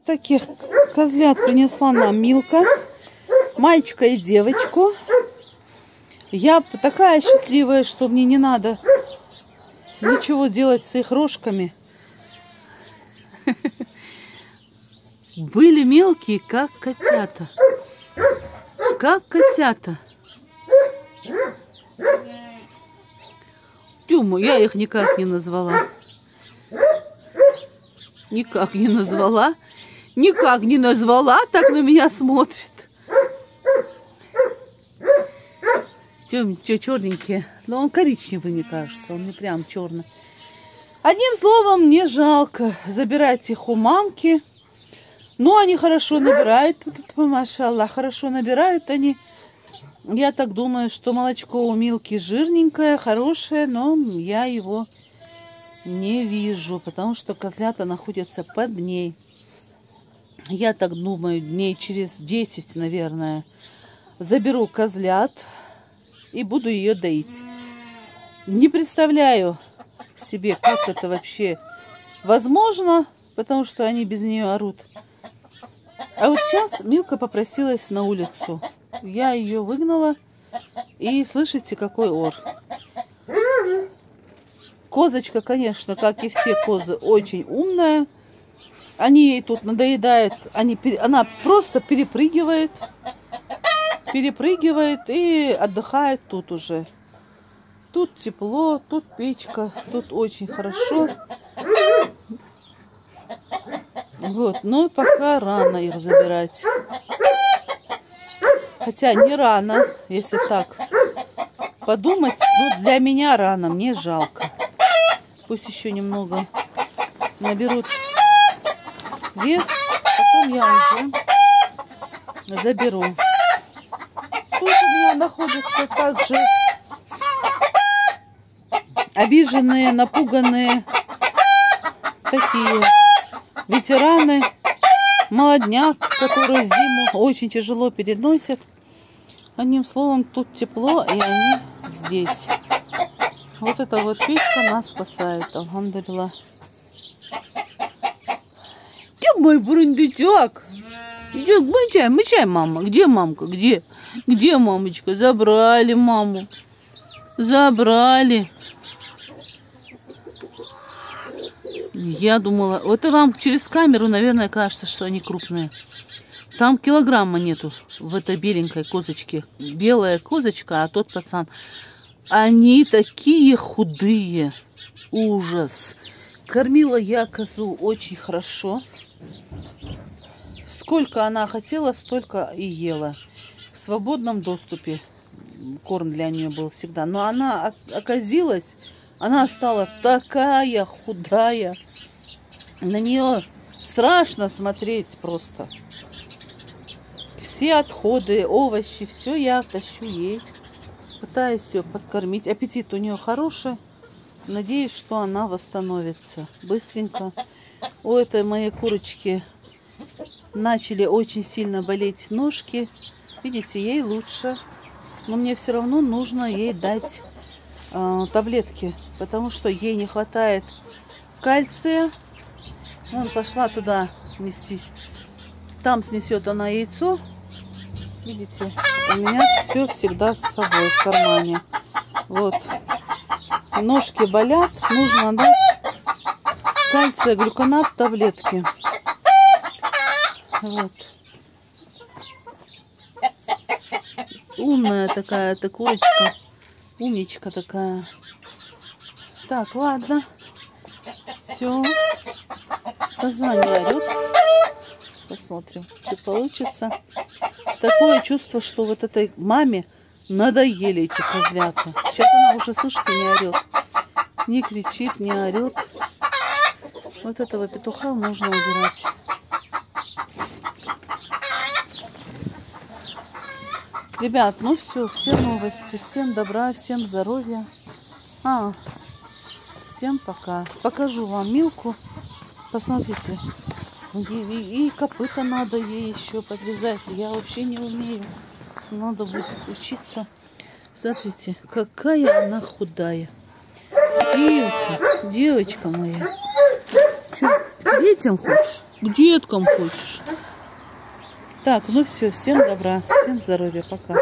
таких козлят принесла нам Милка. Мальчика и девочку. Я такая счастливая, что мне не надо ничего делать с их рожками. Были мелкие, как котята. Как котята. Тюма, я их никак не назвала. Никак не назвала. Никак не назвала, так на меня смотрит. Что, черненькие? Но он коричневый, мне кажется, он не прям черный. Одним словом, мне жалко забирать их у мамки. Но они хорошо набирают, машаллах, хорошо набирают они. Я так думаю, что молочко у Милки жирненькое, хорошее, но я его не вижу, потому что козлята находятся под ней. Я так думаю, дней через 10, наверное, заберу козлят и буду ее доить. Не представляю себе, как это вообще возможно, потому что они без нее орут. А вот сейчас Милка попросилась на улицу. Я ее выгнала, и слышите, какой ор. Козочка, конечно, как и все козы, очень умная. Они ей тут надоедают, она просто перепрыгивает и отдыхает тут уже. Тут тепло, тут печка, тут очень хорошо. Вот, но пока рано их забирать. Хотя не рано, если так подумать, но для меня рано, мне жалко. Пусть еще немного наберут вес, потом я уже заберу. Тут у меня находятся также обиженные, напуганные такие ветераны, молодняк, которые зиму очень тяжело переносят. Одним словом, тут тепло, и они здесь. Вот эта вот печка нас спасает, алхамдулилlah. Где мой бурундучок? Иди, мычай, мама. Где мамка? Где? Где мамочка? Забрали маму. Забрали. Я думала, вот и вам через камеру, наверное, кажется, что они крупные. Там килограмма нету в этой беленькой козочке. Белая козочка, а тот пацан. Они такие худые. Ужас. Кормила я козу очень хорошо. Сколько она хотела, столько и ела. В свободном доступе корм для нее был всегда. Но она оказилась, она стала такая худая. На нее страшно смотреть просто. Все отходы, овощи, все я тащу ей. Пытаюсь ее подкормить. Аппетит у нее хороший. Надеюсь, что она восстановится быстренько. У этой моей курочки начали очень сильно болеть ножки. Видите, ей лучше. Но мне все равно нужно ей дать таблетки, потому что ей не хватает кальция. Вон пошла туда нестись. Там снесет она яйцо. Видите, у меня все всегда с собой в кармане. Вот. Ножки болят, нужно дать кальция, глюконат, таблетки. Вот. Умная такая ты курочка. Умничка такая. Так, ладно. Все. Коза не орет. Посмотрим, что получится. Такое чувство, что вот этой маме надоели эти козлята. Сейчас она уже, слышите, не орет. Не кричит, не орет. Вот этого петуха можно убирать. Ребят, ну все новости. Всем добра, всем здоровья. Всем пока. Покажу вам Милку. Посмотрите. И копыта надо ей еще подрезать. Я вообще не умею. Надо будет учиться. Смотрите, какая она худая. Милка, девочка моя. Что, к детям хочешь? К деткам хочешь. Так, ну все, всем добра, всем здоровья, пока.